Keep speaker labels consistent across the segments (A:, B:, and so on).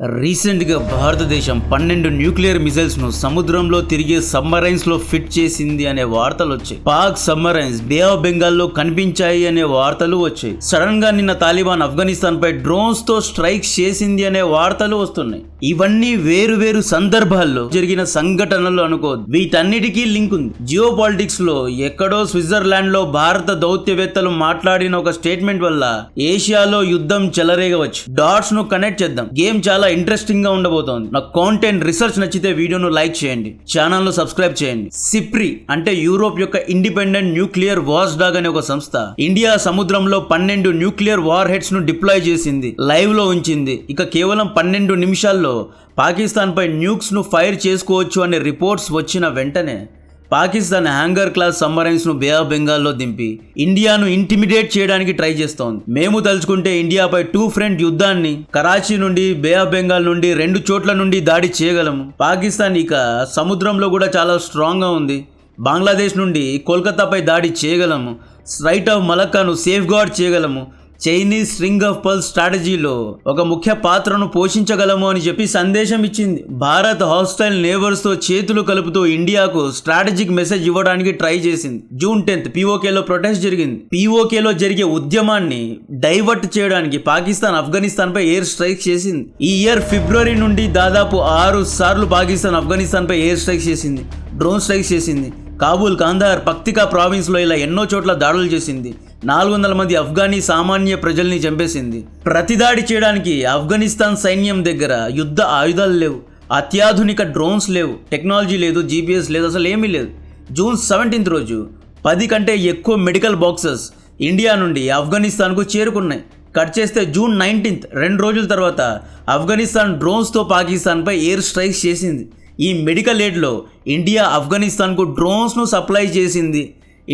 A: రీసెంట్గా భారతదేశం 12 nuclear missiles ను సముద్రంలో తిరిగే సబ్మరైన్స్ లో ఫిట్ చేసింది అనే వార్తలు వచ్చాయి. Pak submarines bay of Bengal లో కనిపించాయి అనే వార్తలు వచ్చాయి. సడన్ గా నిన్న తాలిబాన్ ఆఫ్ఘనిస్తాన్ పై డ్రోన్స్ తో స్ట్రైక్స్ చేసింది అనే వార్తలు వస్తున్నాయి. ఇవన్నీ వేరు వేరు సందర్భాల్లో జరిగిన సంఘటనలు అనుకోవద్దు. వీటన్నిటికీ లింక్ ఉంది. జియో పాలిటిక్స్ లో ఎక్కడో స్విట్జర్లాండ్ లో భారత దౌత్యవేత్తలు మాట్లాడిన ఒక స్టేట్మెంట్ వల్ల ఏషియాలో యుద్ధం చెలరేగవచ్చు. డాట్స్ ను కనెక్ట్ చేద్దాం. గేమ్ చాలా ఇంట్రెస్టింగ్ గా ఉండబోతోంది. నా కాంటెంట్ రీసెర్చ్ నచ్చితే వీడియోను లైక్ చేయండి, ఛానల్ ను సబ్స్క్రైబ్ చేయండి. సిప్రి అంటే యూరోప్ యొక్క ఇండిపెండెంట్ న్యూక్లియర్ వాచ్ డాగ్ అనే ఒక సంస్థ ఇండియా సముద్రంలో 12 న్యూక్లియర్ వార్ హెడ్స్ ను డిప్లాయ్ చేసింది, లైవ్ లో ఉంచింది. ఇక కేవలం 12 నిమిషాల్లో పాకిస్తాన్ పై న్యూక్స్ ను ఫైర్ చేసుకోవచ్చు అనే రిపోర్ట్స్ వచ్చిన వెంటనే పాకిస్తాన్ హ్యాంగర్ క్లాస్ సబ్మరైన్స్ ను బే ఆఫ్ బెంగాల్లో దింపి ఇండియాను ఇంటిమిడేట్ చేయడానికి ట్రై చేస్తోంది. మేము తలుచుకుంటే ఇండియాపై 2 ఫ్రంట్ యుద్ధాన్ని కరాచీ నుండి బే ఆఫ్ బెంగాల్ నుండి 2 చోట్ల నుండి దాడి చేయగలము. పాకిస్తాన్ ఇక సముద్రంలో కూడా చాలా స్ట్రాంగ్ గా ఉంది. బంగ్లాదేశ్ నుండి కోల్కతాపై దాడి చేయగలము. స్ట్రైట్ ఆఫ్ మలక్కాను సేఫ్ గార్డ్ చేయగలము. చైనీస్ స్ట్రింగ్ ఆఫ్ పల్స్ స్ట్రాటజీలో ఒక ముఖ్య పాత్రను పోషించగలము అని చెప్పి సందేశం ఇచ్చింది. భారత్ హాస్టైల్ నేబర్స్ తో చేతులు కలుపుతూ ఇండియాకు స్ట్రాటజిక్ మెసేజ్ ఇవ్వడానికి ట్రై చేసింది. జూన్ 10 పీఓకేలో ప్రొటెస్ట్ జరిగింది. పీఓకేలో జరిగే ఉద్యమాన్ని డైవర్ట్ చేయడానికి పాకిస్తాన్ ఆఫ్ఘనిస్తాన్ పై ఎయిర్ స్ట్రైక్ చేసింది. ఈ ఇయర్ ఫిబ్రవరి నుండి దాదాపు 6 సార్లు పాకిస్తాన్ ఆఫ్ఘనిస్తాన్ పై ఎయిర్ స్ట్రైక్ చేసింది, డ్రోన్ స్ట్రైక్ చేసింది. కాబూల్, కాందహార్, పక్తికా ప్రావిన్స్ లో ఇలా ఎన్నో చోట్ల దాడులు చేసింది. 400 మంది ఆఫ్ఘనీ సామాన్య ప్రజల్ని చంపేసింది. ప్రతిదాడి చేయడానికి ఆఫ్ఘనిస్తాన్ సైన్యం దగ్గర యుద్ధ ఆయుధాలు లేవు, అత్యాధునిక డ్రోన్స్ లేవు, టెక్నాలజీ లేదు, జీపీఎస్ లేదు, అసలు ఏమీ లేదు. జూన్ 17 రోజు 10 కంటే ఎక్కువ మెడికల్ బాక్సెస్ ఇండియా నుండి ఆఫ్ఘనిస్తాన్కు చేరుకున్నాయి. కట్ చేస్తే జూన్ 19 2 రోజుల తర్వాత ఆఫ్ఘనిస్తాన్ డ్రోన్స్తో పాకిస్తాన్పై ఎయిర్ స్ట్రైక్స్ చేసింది. ఈ మెడికల్ ఎయిడ్లో ఇండియా ఆఫ్ఘనిస్తాన్కు డ్రోన్స్ను సప్లై చేసింది.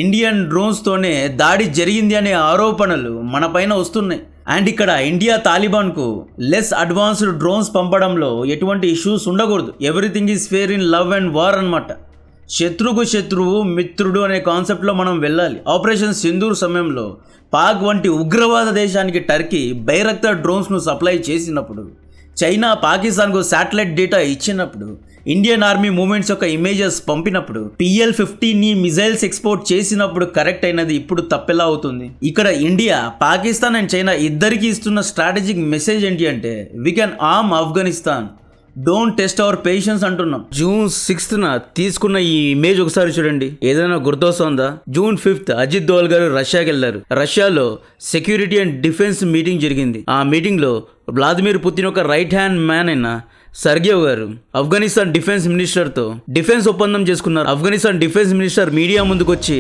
A: ఇండియన్ డ్రోన్స్తోనే దాడి జరిగింది అనే ఆరోపణలు మన పైన వస్తున్నాయి. అండ్ ఇక్కడ ఇండియా తాలిబాన్కు లెస్ అడ్వాన్స్డ్ డ్రోన్స్ పంపడంలో ఎటువంటి ఇష్యూస్ ఉండకూడదు. Everything is fair in love and war అనమాట. శత్రువుకు శత్రువు మిత్రుడు అనే కాన్సెప్ట్లో మనం వెళ్ళాలి. ఆపరేషన్ సింధూర్ సమయంలో పాక్ వంటి ఉగ్రవాద దేశానికి టర్కీ బైరక్తార్ డ్రోన్స్ను సప్లై చేసినప్పుడు, చైనా పాకిస్తాన్కు శాటిలైట్ డేటా ఇచ్చినప్పుడు, ఇండియన్ ఆర్మీ మూవ్మెంట్స్ యొక్క ఇమేజెస్ పంపినప్పుడు, PL-15 మిజైల్స్ ఎక్స్పోర్ట్ చేసినప్పుడు కరెక్ట్ అయినది ఇప్పుడు తప్పెలా అవుతుంది? ఇక్కడ ఇండియా, పాకిస్తాన్ అండ్ చైనా ఇద్దరికి ఇస్తున్న స్ట్రాటజిక్ మెసేజ్ ఏంటి అంటే we can arm Afghanistan, don't test our patience అంటున్నాం. జూన్ 6న తీసుకున్న ఈ ఇమేజ్ ఒకసారి చూడండి, ఏదైనా గుర్తొస్తుందా? జూన్ 5 అజిత్ దోవల్ గారు రష్యాకి వెళ్లారు. రష్యాలో సెక్యూరిటీ అండ్ డిఫెన్స్ మీటింగ్ జరిగింది. ఆ మీటింగ్ లో వ్లాదిమిర్ పుతిన్ యొక్క రైట్ హ్యాండ్ మ్యాన్ అయిన సర్గేవ్ గారు ఆఫ్ఘనిస్తాన్ డిఫెన్స్ మినిస్టర్తో డిఫెన్స్ ఒప్పందం చేసుకున్నారు. ఆఫ్ఘనిస్తాన్ డిఫెన్స్ మినిస్టర్ మీడియా ముందుకు వచ్చి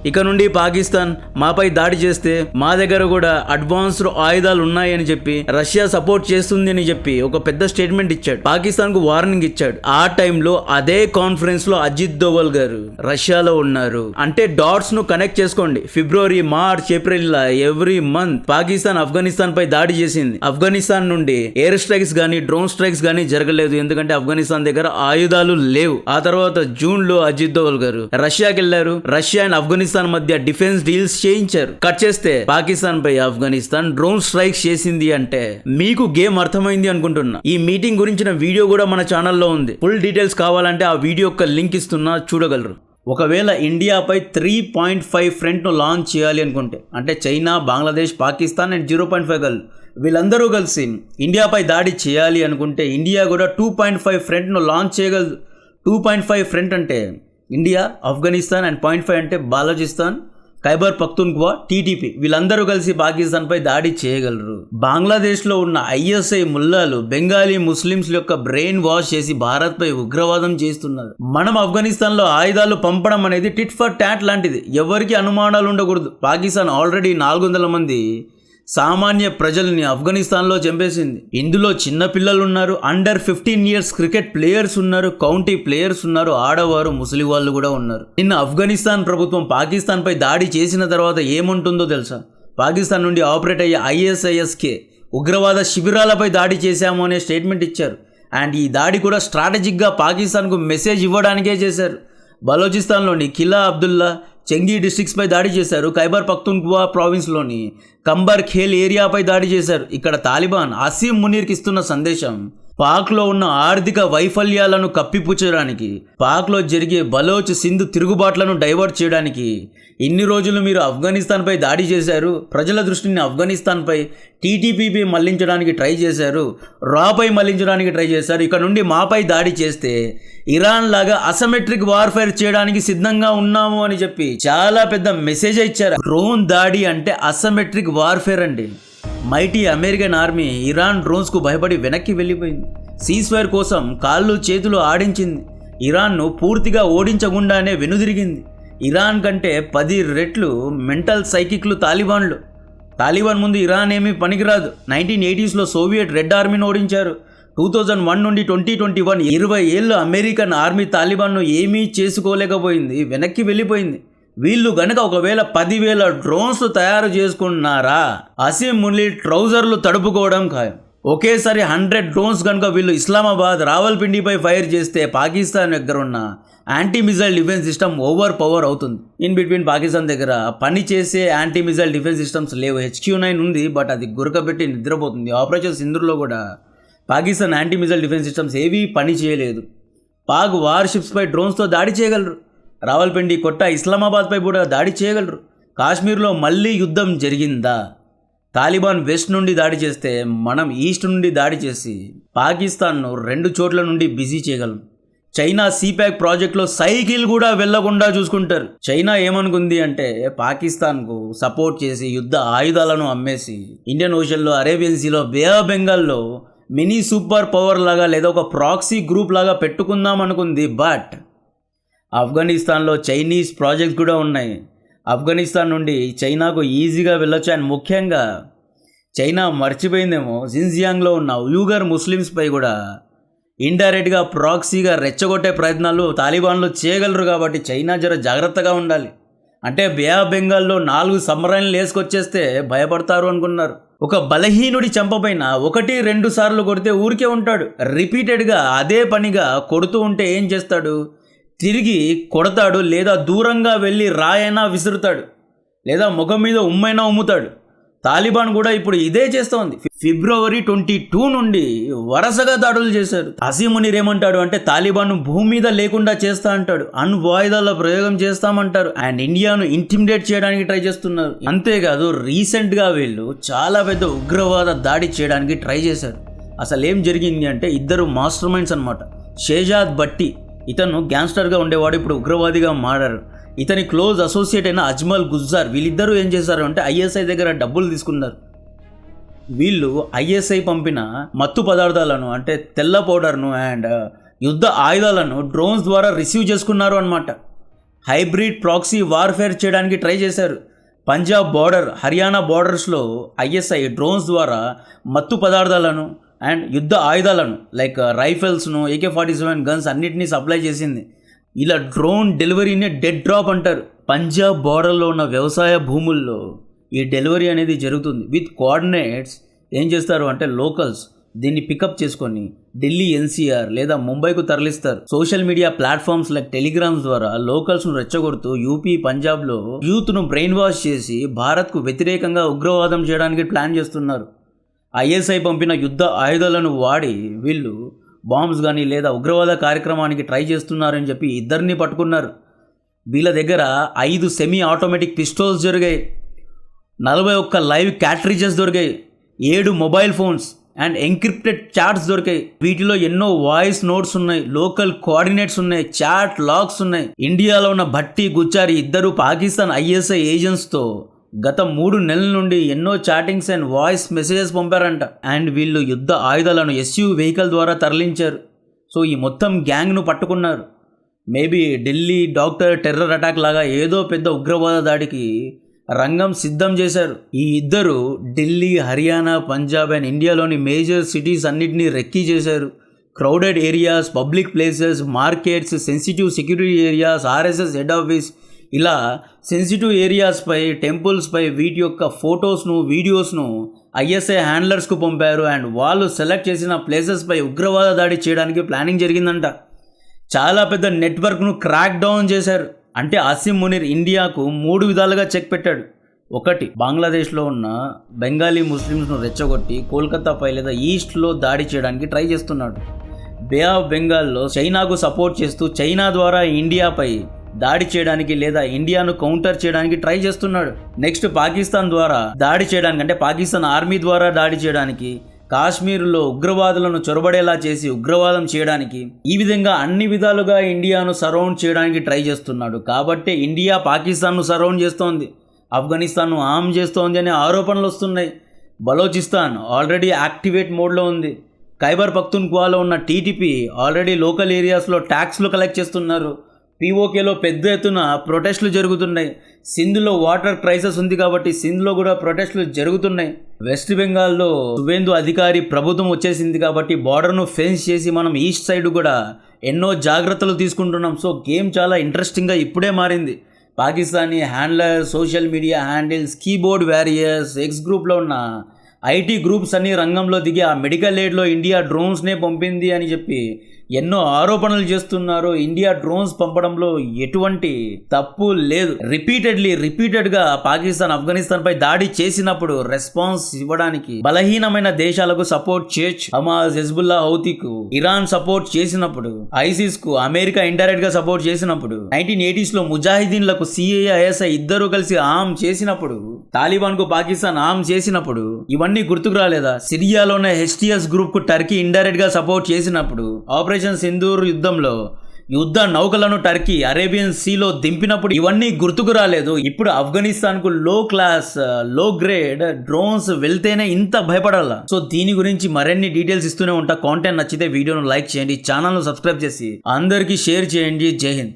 A: ఇక నుండి పాకిస్తాన్ మాపై దాడి చేస్తే మా దగ్గర కూడా అడ్వాన్స్డ్ ఆయుధాలు ఉన్నాయని చెప్పి, రష్యా సపోర్ట్ చేస్తుంది అని చెప్పి ఒక పెద్ద స్టేట్మెంట్ ఇచ్చాడు. పాకిస్తాన్ కు వార్నింగ్ ఇచ్చాడు. ఆ టైంలో అదే కాన్ఫరెన్స్ లో అజిత్ దోవల్ గారు రష్యాలో ఉన్నారు. అంటే డాట్స్ ను కనెక్ట్ చేసుకోండి. February, March, April every month Pakistan Afghanistan పై దాడి చేసింది. ఆఫ్ఘనిస్తాన్ నుండి ఎయిర్ స్ట్రైక్స్ గానీ డ్రోన్ స్ట్రైక్స్ గానీ జరగలేదు, ఎందుకంటే ఆఫ్ఘనిస్తాన్ దగ్గర ఆయుధాలు లేవు. ఆ తర్వాత జూన్ లో అజిత్ దోవల్ గారు రష్యాకి వెళ్లారు. రష్యా అండ్ ఆఫ్ఘనిస్తాన్ మధ్య డిఫెన్స్ డీల్స్ చేయించారు. కట్ చేస్తే పాకిస్తాన్ పై ఆఫ్ఘనిస్తాన్ డ్రోన్ స్ట్రైక్స్ చేసింది. అంటే మీకు గేమ్ అర్థమైంది అనుకుంటున్నా. ఈ మీటింగ్ గురించిన వీడియో కూడా మన ఛానల్లో ఉంది. ఫుల్ డీటెయిల్స్ కావాలంటే ఆ వీడియో యొక్క లింక్ ఇస్తున్నా, చూడగలరు. ఒకవేళ ఇండియాపై 3.5 ఫ్రంట్ ను లాంచ్ చేయాలి అనుకుంటే, అంటే చైనా, బంగ్లాదేశ్, పాకిస్తాన్ అండ్ 0.5 గల్ వీళ్ళందరూ కలిసి ఇండియాపై దాడి చేయాలి అనుకుంటే ఇండియా కూడా 2.5 ఫ్రంట్ను లాంచ్ చేయగలదు. 2.5 ఫ్రంట్ అంటే ఇండియా, ఆఫ్ఘనిస్తాన్ అండ్ 0.5 అంటే బాలోచిస్తాన్, ఖైబర్ పఖ్తూన్ఖ్వా, టీటీపీ వీళ్ళందరూ కలిసి పాకిస్తాన్పై దాడి చేయగలరు. బంగ్లాదేశ్లో ఉన్న ISI ముల్లాలు బెంగాలీ ముస్లిమ్స్ యొక్క బ్రెయిన్ వాష్ చేసి భారత్పై ఉగ్రవాదం చేస్తున్నారు. మనం ఆఫ్ఘనిస్తాన్లో ఆయుధాలు పంపడం అనేది టిట్ ఫర్ టాట్ లాంటిది. ఎవరికి అనుమానాలు ఉండకూడదు. పాకిస్తాన్ ఆల్రెడీ 400 మంది సామాన్య ప్రజల్ని ఆఫ్ఘనిస్తాన్లో చంపేసింది. ఇందులో చిన్న పిల్లలు ఉన్నారు, అండర్ 15 ఇయర్స్ క్రికెట్ ప్లేయర్స్ ఉన్నారు, కౌంటీ ప్లేయర్స్ ఉన్నారు, ఆడవారు, ముసలి వాళ్ళు కూడా ఉన్నారు. నిన్న ఆఫ్ఘనిస్తాన్ ప్రభుత్వం పాకిస్తాన్ పై దాడి చేసిన తర్వాత ఏముంటుందో తెలుసా? పాకిస్తాన్ నుండి ఆపరేట్ అయ్యే ISISK ఉగ్రవాద శిబిరాలపై దాడి చేశాము అనే స్టేట్మెంట్ ఇచ్చారు. అండ్ ఈ దాడి కూడా స్ట్రాటజిక్గా పాకిస్తాన్కు మెసేజ్ ఇవ్వడానికే చేశారు. బలోచిస్తాన్లోని కిలా అబ్దుల్లా, చెంగి డిస్ట్రిక్ట్స్ పై దాడి చేశారు. ఖైబర్ పఖ్తూన్ఖ్వా ప్రావిన్స్లోని కంబర్ ఖేల్ ఏరియాపై దాడి చేశారు. ఇక్కడ తాలిబాన్ అసీం మునీర్కి ఇస్తున్న సందేశం, పాక్లో ఉన్న ఆర్థిక వైఫల్యాలను కప్పిపుచ్చడానికి, పాక్లో జరిగే బలోచ్ సింధ్ తిరుగుబాట్లను డైవర్ట్ చేయడానికి ఇన్ని రోజులు మీరు ఆఫ్ఘనిస్తాన్పై దాడి చేశారు, ప్రజల దృష్టిని ఆఫ్ఘనిస్తాన్పై టీటీపీపై మళ్లించడానికి ట్రై చేశారు, రాపై మళ్లించడానికి ట్రై చేశారు, ఇక నుండి మాపై దాడి చేస్తే ఇరాన్ లాగా అసమెట్రిక్ వార్ఫేర్ చేయడానికి సిద్ధంగా ఉన్నాము అని చెప్పి చాలా పెద్ద మెసేజ్ ఇచ్చారు. డ్రోన్ దాడి అంటే అసమెట్రిక్ వార్ఫేర్ అండి. మైటీ అమెరికన్ ఆర్మీ ఇరాన్ డ్రోన్స్కు భయపడి వెనక్కి వెళ్ళిపోయింది. సీజ్ఫైర్ కోసం కాళ్ళు చేతులు ఆడించింది. ఇరాన్ను పూర్తిగా ఓడించకుండానే వెనుదిరిగింది. ఇరాన్ కంటే 10 రెట్లు మెంటల్ సైకిక్లు తాలిబాన్లు. తాలిబాన్ ముందు ఇరాన్ ఏమీ పనికిరాదు. 1980స్లో సోవియట్ రెడ్ ఆర్మీని ఓడించారు. 2001 నుండి 2021 20 ఏళ్ళు అమెరికన్ ఆర్మీ తాలిబాన్ను ఏమీ చేసుకోలేకపోయింది, వెనక్కి వెళ్ళిపోయింది. వీళ్ళు గనక ఒకవేళ 10,000 డ్రోన్స్ తయారు చేసుకున్నారా, అసీం మునీర్ ట్రౌజర్లు తడుపుకోవడం ఖాయం. ఒకేసారి 100 డ్రోన్స్ కనుక వీళ్ళు ఇస్లామాబాద్ రావల్పిండిపై ఫైర్ చేస్తే పాకిస్తాన్ దగ్గర ఉన్న anti missile defence system over power అవుతుంది. ఇన్ బిట్వీన్ పాకిస్తాన్ దగ్గర పని చేసే యాంటీ మిజైల్ డిఫెన్స్ సిస్టమ్స్ లేవు. HQ-9 ఉంది, బట్ అది గురకబెట్టి నిద్రపోతుంది. ఆపరేషన్ సింధూర్లో కూడా Pakistan anti missile defence systems ఏవీ పని చేయలేదు. పాక్ వార్షిప్స్పై డ్రోన్స్తో దాడి చేయగలరు. రావల్పిండి కొట్ట ఇస్లామాబాద్పై కూడా దాడి చేయగలరు. కాశ్మీర్లో మళ్ళీ యుద్ధం జరిగిందా? తాలిబాన్ వెస్ట్ నుండి దాడి చేస్తే మనం ఈస్ట్ నుండి దాడి చేసి పాకిస్తాన్ను 2 చోట్ల నుండి బిజీ చేయగలం. చైనా సీపాక్ ప్రాజెక్టులో సైకిల్ కూడా వెళ్లకుండా చూసుకుంటారు. చైనా ఏమనుకుంది అంటే పాకిస్తాన్కు సపోర్ట్ చేసి యుద్ధ ఆయుధాలను అమ్మేసి ఇండియన్ ఓషన్లో, అరేబియన్ సీలో, బే ఆఫ్ బెంగాల్లో మినీ సూపర్ పవర్ లాగా లేదా ఒక ప్రాక్సీ గ్రూప్ లాగా పెట్టుకుందాం అనుకుంది. బట్ ఆఫ్ఘనిస్తాన్లో చైనీస్ ప్రాజెక్ట్స్ కూడా ఉన్నాయి. ఆఫ్ఘనిస్తాన్ నుండి చైనాకు ఈజీగా వెళ్ళొచ్చు. అండ్ ముఖ్యంగా చైనా మర్చిపోయిందేమో జిన్జియాంగ్లో ఉన్న ఉయ్ఘర్ ముస్లిమ్స్పై కూడా ఇండైరెక్ట్గా ప్రాక్సీగా రెచ్చగొట్టే ప్రయత్నాలు తాలిబాన్లు చేయగలరు. కాబట్టి చైనా జర జాగ్రత్తగా ఉండాలి. అంటే బే ఆఫ్ బెంగాల్లో 4 సబ్మరైన్లు వేసుకొచ్చేస్తే భయపడతారు అనుకున్నారు. ఒక బలహీనుడి చంపపైన 1-2 సార్లు కొడితే ఊరికే ఉంటాడు. రిపీటెడ్గా అదే పనిగా కొడుతూ ఉంటే ఏం చేస్తాడు? తిరిగి కొడతాడు, లేదా దూరంగా వెళ్ళి రాయైనా విసురుతాడు, లేదా ముఖం మీద ఉమ్మైనా ఉమ్ముతాడు. తాలిబాన్ కూడా ఇప్పుడు ఇదే చేస్తోంది. ఫిబ్రవరి 22 నుండి వరుసగా దాడులు చేశారు. అసీం మునీర్ ఏమంటాడు అంటే తాలిబాన్ భూమి మీద లేకుండా చేస్తా అంటాడు, అణ్వాయుధాల ప్రయోగం చేస్తామంటారు, అండ్ ఇండియాను ఇంటిమిడేట్ చేయడానికి ట్రై చేస్తున్నారు. అంతేకాదు రీసెంట్గా వీళ్ళు చాలా పెద్ద ఉగ్రవాద దాడి చేయడానికి ట్రై చేశారు. అసలు ఏం జరిగింది అంటే 2 మాస్టర్ మైండ్స్ అనమాట. షేజాద్ భట్టి, ఇతను గ్యాంగ్స్టర్గా ఉండేవాడు, ఇప్పుడు ఉగ్రవాదిగా మారారు. ఇతని క్లోజ్ అసోసియేట్ అయిన అజ్మల్ గుజ్జార్, వీళ్ళిద్దరూ ఏం చేశారు అంటే ఐఎస్ఐ దగ్గర డబ్బులు తీసుకున్నారు. వీళ్ళు ఐఎస్ఐ పంపిన మత్తు పదార్థాలను అంటే తెల్ల పౌడర్ను అండ్ యుద్ధ ఆయుధాలను డ్రోన్స్ ద్వారా రిసీవ్ చేసుకున్నారు అన్నమాట. హైబ్రిడ్ ప్రాక్సీ వార్ఫేర్ చేయడానికి ట్రై చేశారు. పంజాబ్ బార్డర్, హర్యానా బార్డర్స్లో ఐఎస్ఐ డ్రోన్స్ ద్వారా మత్తు పదార్థాలను అండ్ యుద్ధ ఆయుధాలను లైక్ రైఫిల్స్ను, AK-47 గన్స్ అన్నిటినీ సప్లై చేసింది. ఇలా డ్రోన్ డెలివరీనే డెడ్ డ్రాప్ అంటారు. పంజాబ్ బార్డర్లో ఉన్న వ్యవసాయ భూముల్లో ఈ డెలివరీ అనేది జరుగుతుంది. విత్ కోఆర్డినేట్స్ ఏం చేస్తారు అంటే లోకల్స్ దీన్ని పికప్ చేసుకొని ఢిల్లీ NCR లేదా ముంబైకు తరలిస్తారు. Social media platforms like telegrams ద్వారా లోకల్స్ను రెచ్చగొడుతూ యూపీ, పంజాబ్లో యూత్ను బ్రెయిన్ వాష్ చేసి భారత్కు వ్యతిరేకంగా ఉగ్రవాదం చేయడానికి ప్లాన్ చేస్తున్నారు. ఐఎస్ఐ పంపిన యుద్ధ ఆయుధాలను వాడి వీళ్ళు బాంబ్స్ కానీ లేదా ఉగ్రవాద కార్యక్రమానికి ట్రై చేస్తున్నారని చెప్పి 2 పట్టుకున్నారు. వీళ్ళ దగ్గర 5 సెమీ ఆటోమేటిక్ పిస్టోల్స్ దొరికాయి, 41 లైవ్ క్యాట్రిజెస్ దొరికాయి, 7 mobile phones and encrypted chats దొరికాయి. వీటిలో ఎన్నో వాయిస్ నోట్స్ ఉన్నాయి, లోకల్ కోఆర్డినేట్స్ ఉన్నాయి, చాట్ లాగ్స్ ఉన్నాయి. ఇండియాలో ఉన్న భట్టి, గుచ్చారి ఇద్దరు పాకిస్తాన్ ఐఎస్ఐ ఏజెంట్స్తో గత 3 నెలల నుండి ఎన్నో చాటింగ్స్ అండ్ వాయిస్ మెసేజెస్ పంపారంట. అండ్ వీళ్ళు యుద్ధ ఆయుధాలను SUV వెహికల్ ద్వారా తరలించారు. సో ఈ మొత్తం గ్యాంగ్ను పట్టుకున్నారు. Maybe Delhi doctor terror attack లాగా ఏదో పెద్ద ఉగ్రవాద దాడికి రంగం సిద్ధం చేశారు. ఈ ఇద్దరు ఢిల్లీ, హర్యానా, పంజాబ్ అండ్ ఇండియాలోని మేజర్ సిటీస్ అన్నిటినీ రెక్కీ చేశారు. Crowded areas, public places, markets, sensitive security areas, RSS head office, ఇలా సెన్సిటివ్ ఏరియాస్పై, టెంపుల్స్పై వీటి యొక్క ఫొటోస్ను, వీడియోస్ను ఐఎస్ఐ హ్యాండ్లర్స్కు పంపారు. అండ్ వాళ్ళు సెలెక్ట్ చేసిన ప్లేసెస్పై ఉగ్రవాద దాడి చేయడానికి ప్లానింగ్ జరిగిందంట. చాలా పెద్ద నెట్వర్క్ను క్రాక్ డౌన్ చేశారు. అంటే అసీం మునీర్ ఇండియాకు 3 విధాలుగా చెక్ పెట్టాడు. ఒకటి, బంగ్లాదేశ్లో ఉన్న బెంగాలీ ముస్లిమ్స్ను రెచ్చగొట్టి కోల్కతాపై లేదా ఈస్ట్లో దాడి చేయడానికి ట్రై చేస్తున్నాడు. బే ఆఫ్ బెంగాల్లో చైనాకు సపోర్ట్ చేస్తూ చైనా ద్వారా ఇండియాపై దాడి చేయడానికి లేదా ఇండియాను కౌంటర్ చేయడానికి ట్రై చేస్తున్నాడు. నెక్స్ట్, పాకిస్తాన్ ద్వారా దాడి చేయడానికి, అంటే పాకిస్తాన్ ఆర్మీ ద్వారా దాడి చేయడానికి, కాశ్మీర్లో ఉగ్రవాదులను చొరబడేలా చేసి ఉగ్రవాదం చేయడానికి, ఈ విధంగా అన్ని విధాలుగా ఇండియాను సరౌండ్ చేయడానికి ట్రై చేస్తున్నాడు. కాబట్టి ఇండియా పాకిస్తాన్ను సరౌండ్ చేస్తోంది, ఆఫ్ఘనిస్తాన్ను ఆర్మ్ చేస్తోంది అనే ఆరోపణలు వస్తున్నాయి. బలోచిస్తాన్ ఆల్రెడీ యాక్టివేట్ మోడ్లో ఉంది. ఖైబర్ పఖ్తూన్ఖ్వాలో ఉన్న టీటీపీ ఆల్రెడీ లోకల్ ఏరియాస్లో ట్యాక్స్లు కలెక్ట్ చేస్తున్నారు. పీఓకేలో పెద్ద ఎత్తున ప్రొటెస్టులు జరుగుతున్నాయి. సింధ్లో వాటర్ క్రైసిస్ ఉంది కాబట్టి సింధ్లో కూడా ప్రొటెస్టులు జరుగుతున్నాయి. వెస్ట్ బెంగాల్లో సువేందు అధికారి ప్రభుత్వం వచ్చేసింది కాబట్టి బార్డర్ను ఫెన్స్ చేసి మనం ఈస్ట్ సైడ్ కూడా ఎన్నో జాగ్రత్తలు తీసుకుంటున్నాం. సో గేమ్ చాలా ఇంట్రెస్టింగ్గా ఇప్పుడే మారింది. Pakistani handler, social media handles, keyboard warriors, X గ్రూప్లో ఉన్న ఐటీ గ్రూప్స్ అన్ని రంగంలో దిగి ఆ మెడికల్ ఎయిడ్లో ఇండియా డ్రోన్స్నే పంపింది అని చెప్పి ఎన్నో ఆరోపణలు చేస్తున్నారు. ఇండియా డ్రోన్స్ పంపడంలో ఎటువంటి తప్పు లేదు. రిపీటెడ్గా పాకిస్తాన్ ఆఫ్ఘనిస్తాన్ పై దాడి చేసినప్పుడు రెస్పాన్స్ ఇవ్వడానికి బలహీనమైన దేశాలకు సపోర్ట్ చేయొచ్చు. హమాస్, హెజ్బుల్లా, హౌతీకు ఇరాన్ సపోర్ట్ చేసినప్పుడు, ఐసిస్ కు అమెరికా ఇండైరెక్ట్ గా సపోర్ట్ చేసినప్పుడు, 1980s లో ముజాహిదీన్లకు సిఐఎస్ఐ ఇద్దరు కలిసి ఆర్మ్ చేసినప్పుడు, తాలిబాన్ కు పాకిస్తాన్ ఆర్మ్ చేసినప్పుడు ఇవన్నీ గుర్తుకు రాలేదా? సిరియాలోనే హెచ్టిఎస్ గ్రూప్ కు టర్కీ ఇండైరెక్ట్ గా సపోర్ట్ చేసినప్పుడు, ఆపరేషన్ సింధూర్ యుద్ధంలో యుద్ధ నౌకలను టర్కీ అరేబియన్ సీలో దింపినప్పుడు ఇవన్నీ గుర్తుకు రాలేదు. ఇప్పుడు ఆఫ్ఘనిస్తాన్ కు లో గ్రేడ్ డ్రోన్స్ వెళ్తేనే ఇంత భయపడాలా? సో దీని గురించి మరిన్ని డీటెయిల్స్ ఇస్తూనే ఉంటా. కాంటెంట్ నచ్చితే వీడియోను లైక్ చేయండి, ఛానల్ను సబ్స్క్రైబ్ చేసి అందరికీ షేర్ చేయండి. జై హింద్.